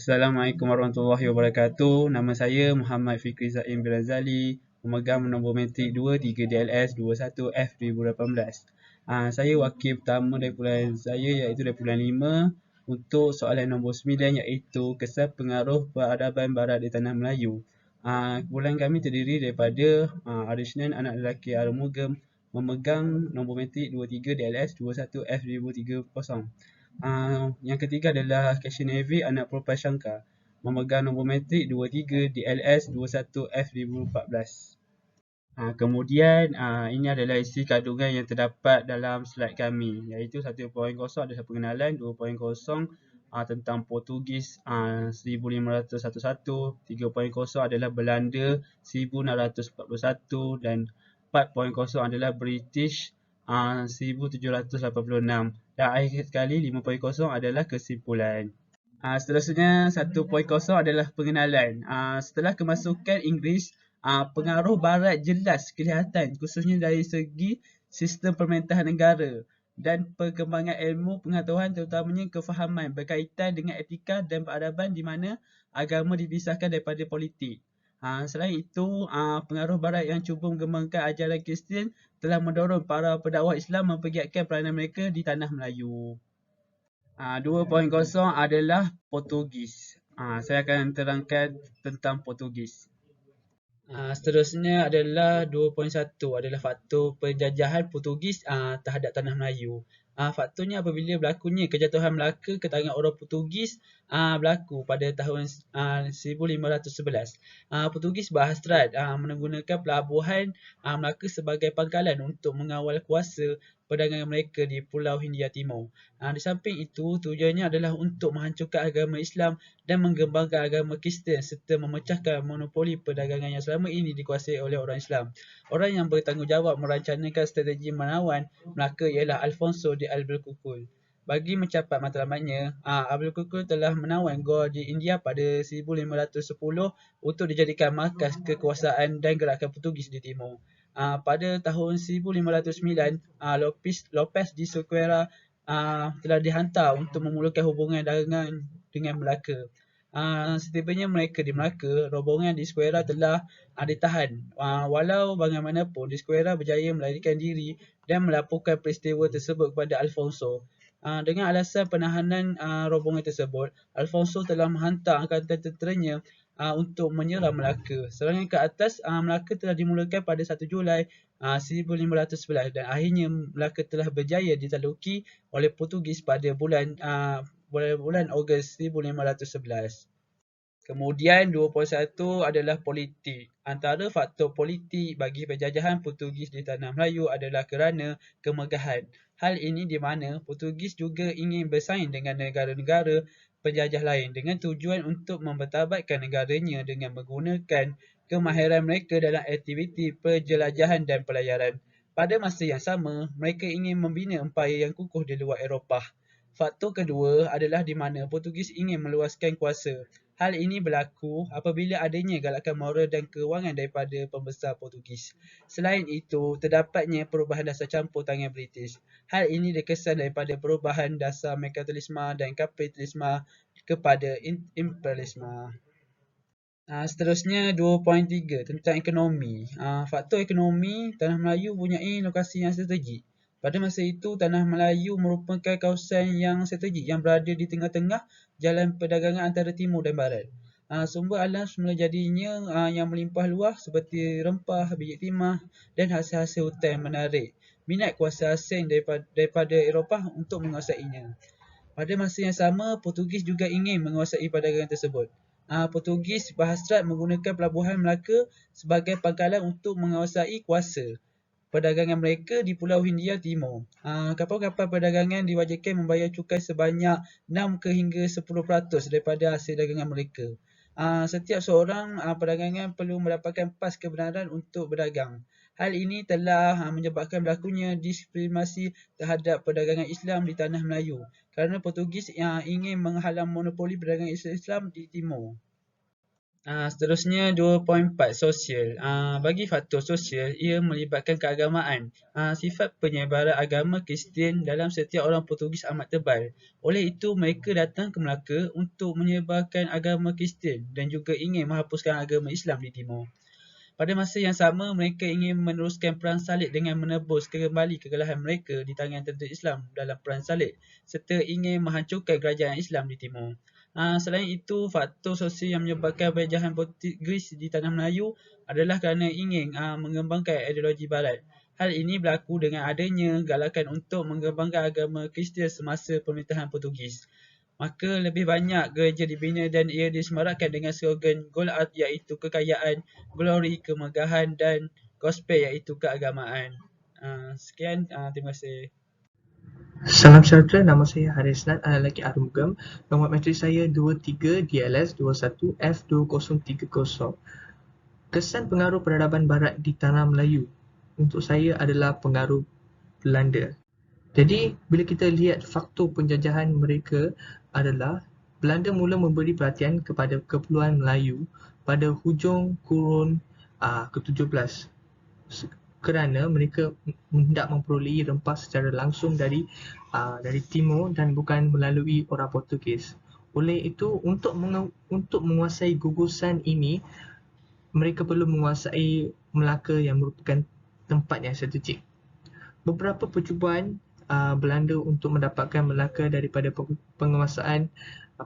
Assalamualaikum warahmatullahi wabarakatuh. Nama saya Muhammad Fikri Zaim bin Razali, pemegang nombor metrik 23 DLS 21F 2018. Saya wakil pertama dari bulan saya iaitu dari bulan 5 untuk soalan nombor 9 iaitu kesan pengaruh peradaban barat di tanah Melayu. Kumpulan kami terdiri daripada Arisnan anak lelaki Arumugam memegang nombor metrik 23 DLS 21F 2030. Yang ketiga adalah Cashier Navy anak Prof. Shankar memegang nombor metrik 23 DLS 21F 2014. Kemudian ini adalah isi kandungan yang terdapat dalam slide kami, iaitu 1.0 adalah pengenalan, 2.0 tentang Portugis 1511, 3.0 adalah Belanda 1641 dan 4.0 adalah British 1786 dan akhir sekali 5.0 adalah kesimpulan. Seterusnya 1.0 adalah pengenalan. Setelah kemasukan Inggeris, pengaruh Barat jelas kelihatan khususnya dari segi sistem pemerintahan negara dan perkembangan ilmu pengetahuan terutamanya kefahaman berkaitan dengan etika dan peradaban di mana agama dipisahkan daripada politik. Selain itu, pengaruh Barat yang cuba mengembangkan ajaran Kristian telah mendorong para pendakwah Islam mempergiatkan peranan mereka di tanah Melayu. 2.0 adalah Portugis. Saya akan terangkan tentang Portugis. Seterusnya adalah 2.1 adalah faktor penjajahan Portugis terhadap tanah Melayu. Faktornya apabila berlakunya kejatuhan Melaka ke tangan orang Portugis berlaku pada tahun 1511. Portugis berhasrat menggunakan pelabuhan Melaka sebagai pangkalan untuk mengawal kuasa perdagangan mereka di Pulau Hindia Timur. Di samping itu, tujuannya adalah untuk menghancurkan agama Islam dan mengembangkan agama Kristian serta memecahkan monopoli perdagangan yang selama ini dikuasai oleh orang Islam. Orang yang bertanggungjawab merancangkan strategi menawan Melaka ialah Alfonso de Albuquerque. Bagi mencapai matlamatnya, Albuquerque telah menawan Goa di India pada 1510 untuk dijadikan markas kekuasaan dan gerakan Portugis di timur. Pada tahun 1509, Lopez de Sequeira telah dihantar untuk memulakan hubungan dagangan dengan Melaka. Setibanya mereka di Melaka, rombongan di Sequeira telah ditahan. Walau bagaimanapun, di Sequeira berjaya melarikan diri dan melaporkan peristiwa tersebut kepada Alfonso. Dengan alasan penahanan rombongan tersebut, Alfonso telah menghantar angkatan tenteranya untuk menyerang Melaka. Serangan ke atas Melaka telah dimulakan pada 1 Julai 1511 dan akhirnya Melaka telah berjaya ditaklukki oleh Portugis pada bulan Ogos 1511. Kemudian 2.1 adalah politik. Antara faktor politik bagi penjajahan Portugis di tanah Melayu adalah kerana kemegahan. Hal ini di mana Portugis juga ingin bersaing dengan negara-negara penjajah lain dengan tujuan untuk mempertabatkan negaranya dengan menggunakan kemahiran mereka dalam aktiviti penjelajahan dan pelayaran. Pada masa yang sama, mereka ingin membina empayar yang kukuh di luar Eropah. Faktor kedua adalah di mana Portugis ingin meluaskan kuasa. Hal ini berlaku apabila adanya galakan moral dan kewangan daripada pembesar Portugis. Selain itu, terdapatnya perubahan dasar campur tangan British. Hal ini dikesan daripada perubahan dasar merkantilisme dan kapitalisme kepada imperialisme. Seterusnya 2.3 tentang ekonomi. Faktor ekonomi, Tanah Melayu mempunyai lokasi yang strategik. Pada masa itu, Tanah Melayu merupakan kawasan yang strategik yang berada di tengah-tengah jalan perdagangan antara timur dan barat. Sumber alam semula jadinya yang melimpah luas seperti rempah, biji timah dan hasil-hasil hutan menarik minat kuasa asing daripada Eropah untuk menguasainya. Pada masa yang sama, Portugis juga ingin menguasai perdagangan tersebut. Portugis berhasrat menggunakan pelabuhan Melaka sebagai pangkalan untuk menguasai kuasa perdagangan mereka di Pulau Hindia Timur. Kapal-kapal perdagangan diwajibkan membayar cukai sebanyak 6 hingga 10% daripada hasil dagangan mereka. Setiap seorang perdagangan perlu mendapatkan pas kebenaran untuk berdagang. Hal ini telah menyebabkan berlakunya diskriminasi terhadap perdagangan Islam di tanah Melayu kerana Portugis ingin menghalang monopoli perdagangan Islam di timur. Seterusnya 2.4 sosial. Bagi faktor sosial, ia melibatkan keagamaan. Sifat penyebaran agama Kristian dalam setiap orang Portugis amat tebal. Oleh itu, mereka datang ke Melaka untuk menyebarkan agama Kristian dan juga ingin menghapuskan agama Islam di Timur. Pada masa yang sama, mereka ingin meneruskan Perang Salib dengan menebus kembali kekalahan mereka di tangan tentera Islam dalam Perang Salib serta ingin menghancurkan kerajaan Islam di Timur. Selain itu, faktor sosial yang menyebabkan penjajahan Portugis di Tanah Melayu adalah kerana ingin mengembangkan ideologi Barat. Hal ini berlaku dengan adanya galakan untuk mengembangkan agama Kristian semasa pemerintahan Portugis. Maka lebih banyak gereja dibina dan ia disemarakkan dengan slogan Gold iaitu kekayaan, Glory kemegahan dan Gospel iaitu keagamaan. Sekian, terima kasih. Salam sejahtera, nama saya Harislan Analaki Arumugam. Nombor matrik saya 23 DLS 21 F2030. Kesan pengaruh peradaban barat di Tanah Melayu untuk saya adalah pengaruh Belanda. Jadi, bila kita lihat faktor penjajahan mereka adalah Belanda mula memberi perhatian kepada keperluan Melayu pada hujung kurun ke-17 kerana mereka hendak memperolehi rempah secara langsung dari timur dan bukan melalui orang Portugis. Oleh itu, untuk menguasai gugusan ini, mereka perlu menguasai Melaka yang merupakan tempat yang strategik. Beberapa percubaan Belanda untuk mendapatkan Melaka daripada penguasaan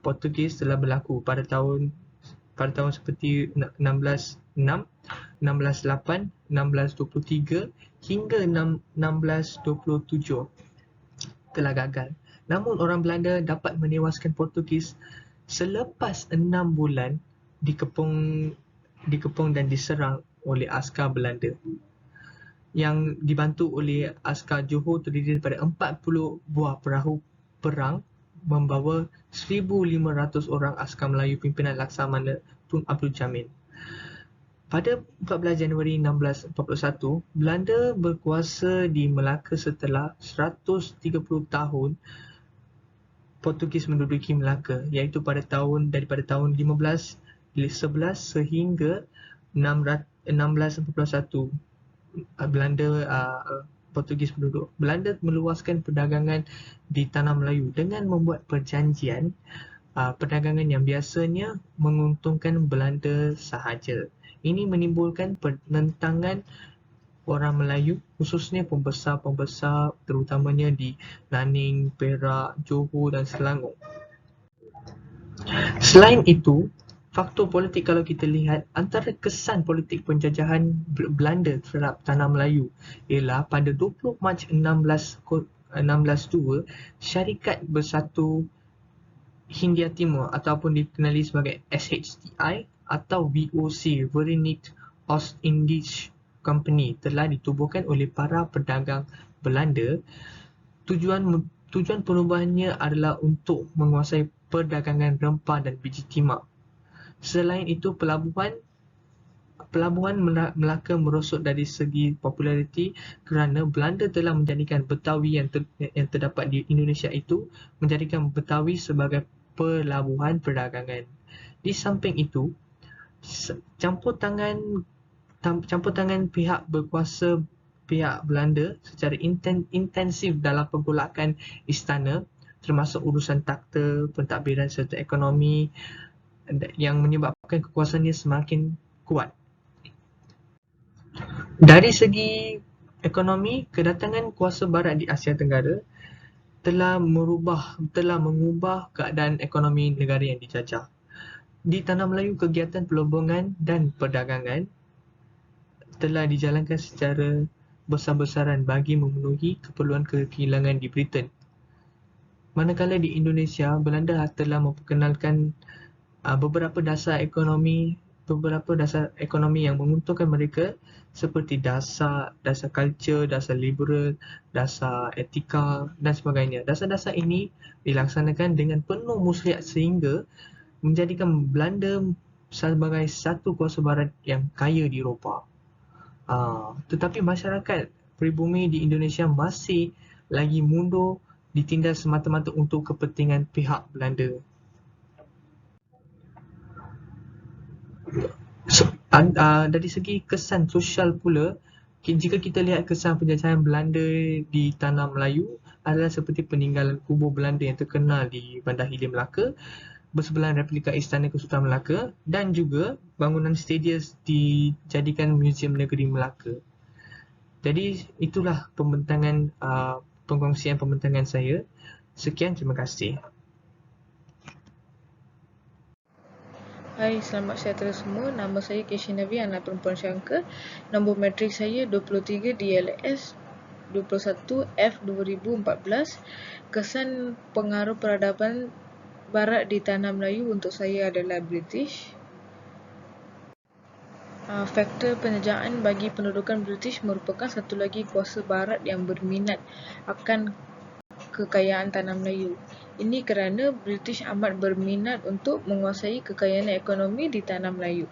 Portugis telah berlaku pada tahun seperti 1606, 1608, 1623 hingga 1627 telah gagal. Namun orang Belanda dapat menewaskan Portugis selepas 6 bulan dikepung dan diserang oleh askar Belanda yang dibantu oleh askar Johor terdiri daripada 40 buah perahu perang membawa 1,500 orang askar Melayu pimpinan Laksamana Tun Abdul Jamil. Pada 14 Januari 1641, Belanda berkuasa di Melaka setelah 130 tahun Portugis menduduki Melaka, iaitu daripada tahun 1511 sehingga 1641 Belanda Portugis penduduk. Belanda meluaskan perdagangan di Tanah Melayu dengan membuat perjanjian perdagangan yang biasanya menguntungkan Belanda sahaja. Ini menimbulkan penentangan orang Melayu, khususnya pembesar-pembesar terutamanya di Nanning, Perak, Johor dan Selangor. Selain itu, faktor politik kalau kita lihat, antara kesan politik penjajahan Belanda terhadap Tanah Melayu ialah pada 20 Mac 1602, Syarikat Bersatu Hindia Timur ataupun dikenali sebagai SHTI atau VOC, Verenigd Oost-Indisch Company telah ditubuhkan oleh para pedagang Belanda. Tujuan perubahannya adalah untuk menguasai perdagangan rempah dan biji timah. Selain itu, pelabuhan Melaka merosot dari segi populariti kerana Belanda telah menjadikan Betawi yang terdapat di Indonesia itu menjadikan Betawi sebagai pelabuhan perdagangan. Di samping itu, campur tangan pihak berkuasa pihak Belanda secara intensif dalam pergolakan istana termasuk urusan takhta, pentadbiran serta ekonomi yang menyebabkan kekuasaannya semakin kuat. Dari segi ekonomi, kedatangan kuasa barat di Asia Tenggara telah mengubah keadaan ekonomi negara yang dijajah. Di Tanah Melayu, kegiatan perlobongan dan perdagangan telah dijalankan secara besar-besaran bagi memenuhi keperluan kekilangan di Britain. Manakala di Indonesia, Belanda telah memperkenalkan beberapa dasar ekonomi yang menguntungkan mereka seperti dasar culture, dasar liberal, dasar etika dan sebagainya. Dasar-dasar ini dilaksanakan dengan penuh muslihat sehingga menjadikan Belanda sebagai satu kuasa barat yang kaya di Eropah. Tetapi masyarakat pribumi di Indonesia masih lagi mundur ditindas semata-mata untuk kepentingan pihak Belanda. Dari segi kesan sosial pula, jika kita lihat kesan penjajahan Belanda di tanah Melayu adalah seperti peninggalan kubur Belanda yang terkenal di Bandar Hilir Melaka, bersebelahan replika Istana Kesultanan Melaka, dan juga bangunan stadium dijadikan Muzium Negeri Melaka. Jadi itulah pengkongsian pembentangan saya. Sekian, terima kasih. Hai, selamat sejahtera semua. Nama saya Keisha Nabi, anak perempuan Syangka. Nombor matrik saya 23 DLS 21 F 2014. Kesan pengaruh peradaban Barat di tanah Melayu untuk saya adalah British. Faktor penjajaan bagi pendudukan British merupakan satu lagi kuasa Barat yang berminat akan kekayaan tanah Melayu. Ini kerana British amat berminat untuk menguasai kekayaan ekonomi di tanah Melayu.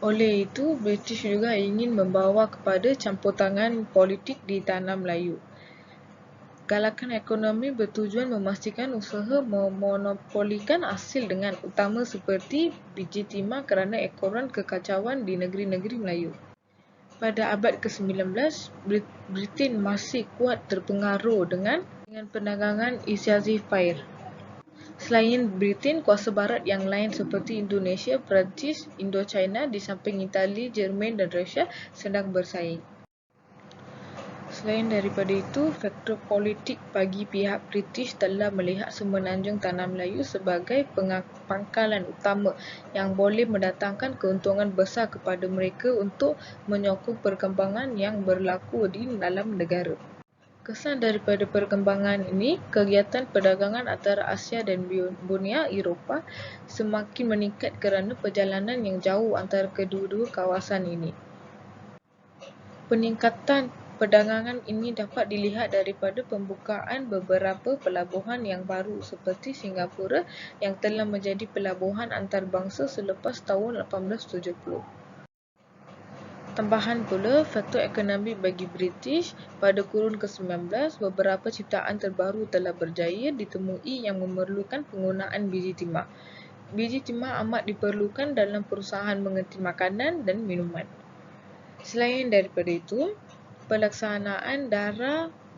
Oleh itu, British juga ingin membawa kepada campur tangan politik di tanah Melayu. Galakan ekonomi bertujuan memastikan usaha memonopolikan hasil dengan utama seperti biji timah kerana ekoran kekacauan di negeri-negeri Melayu. Pada abad ke-19, Britain masih kuat terpengaruh dengan perdagangan Asiatic Empire. Selain Britain, kuasa barat yang lain seperti Indonesia, Perancis, Indochina di samping Itali, Jerman dan Rusia sedang bersaing. Selain daripada itu, faktor politik bagi pihak British telah melihat semenanjung tanah Melayu sebagai pangkalan utama yang boleh mendatangkan keuntungan besar kepada mereka untuk menyokong perkembangan yang berlaku di dalam negara. Kesan daripada perkembangan ini, kegiatan perdagangan antara Asia dan dunia Eropah semakin meningkat kerana perjalanan yang jauh antara kedua-dua kawasan ini. Peningkatan perdagangan ini dapat dilihat daripada pembukaan beberapa pelabuhan yang baru seperti Singapura yang telah menjadi pelabuhan antarabangsa selepas tahun 1870. Tambahan pula, faktor ekonomi bagi British pada kurun ke-19, beberapa ciptaan terbaru telah berjaya ditemui yang memerlukan penggunaan biji timah. Biji timah amat diperlukan dalam perusahaan mengerti makanan dan minuman. Selain daripada itu, pelaksanaan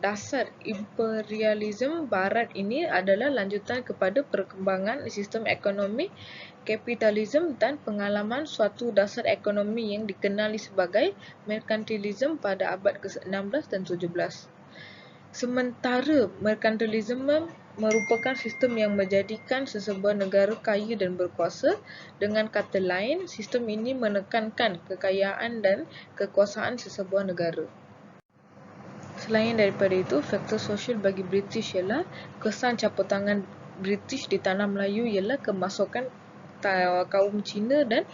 dasar imperialisme Barat ini adalah lanjutan kepada perkembangan sistem ekonomi kapitalisme dan pengalaman suatu dasar ekonomi yang dikenali sebagai merkantilisme pada abad ke-16 dan 17. Sementara merkantilisme merupakan sistem yang menjadikan sesebuah negara kaya dan berkuasa. Dengan kata lain, sistem ini menekankan kekayaan dan kekuasaan sesebuah negara. Selain daripada itu, faktor sosial bagi British ialah kesan campur tangan British di tanah Melayu ialah kemasukan kaum Cina dan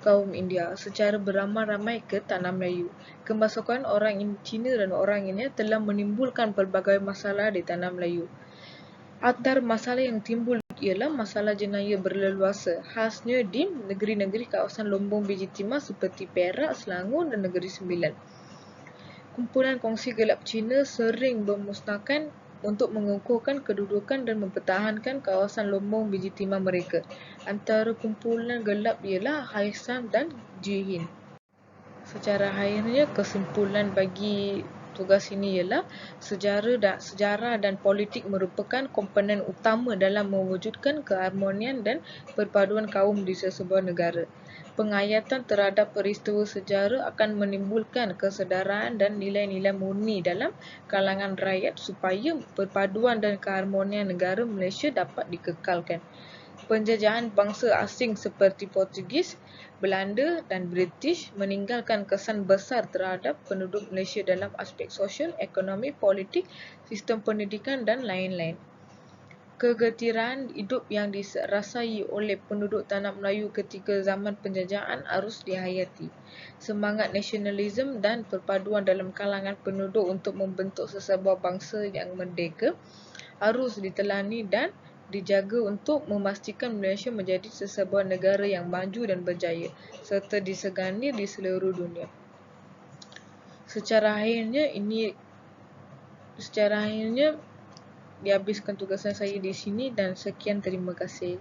kaum India secara beramai-ramai ke tanah Melayu. Kemasukan orang Cina dan orang India telah menimbulkan pelbagai masalah di tanah Melayu. Antara masalah yang timbul ialah masalah jenayah berleluasa, khasnya di negeri-negeri kawasan lumbung biji timah seperti Perak, Selangor dan Negeri Sembilan. Kumpulan kongsi gelap Cina sering bermusnahkan untuk mengukuhkan kedudukan dan mempertahankan kawasan lumbung biji timah mereka. Antara kumpulan gelap ialah Haisam dan Jihin. Secara akhirnya, kesimpulan bagi tugas ini ialah sejarah dan politik merupakan komponen utama dalam mewujudkan keharmonian dan perpaduan kaum di sesebuah negara. Pengayatan terhadap peristiwa sejarah akan menimbulkan kesedaran dan nilai-nilai murni dalam kalangan rakyat supaya perpaduan dan keharmonian negara Malaysia dapat dikekalkan. Penjajahan bangsa asing seperti Portugis, Belanda dan British meninggalkan kesan besar terhadap penduduk Malaysia dalam aspek sosial, ekonomi, politik, sistem pendidikan dan lain-lain. Kegetiran hidup yang dirasai oleh penduduk tanah Melayu ketika zaman penjajahan harus dihayati. Semangat nasionalisme dan perpaduan dalam kalangan penduduk untuk membentuk sesebuah bangsa yang merdeka harus ditelani dan dijaga untuk memastikan Malaysia menjadi sesebuah negara yang maju dan berjaya serta disegani di seluruh dunia. Secara akhirnya dihabiskan tugasan saya di sini dan sekian, terima kasih.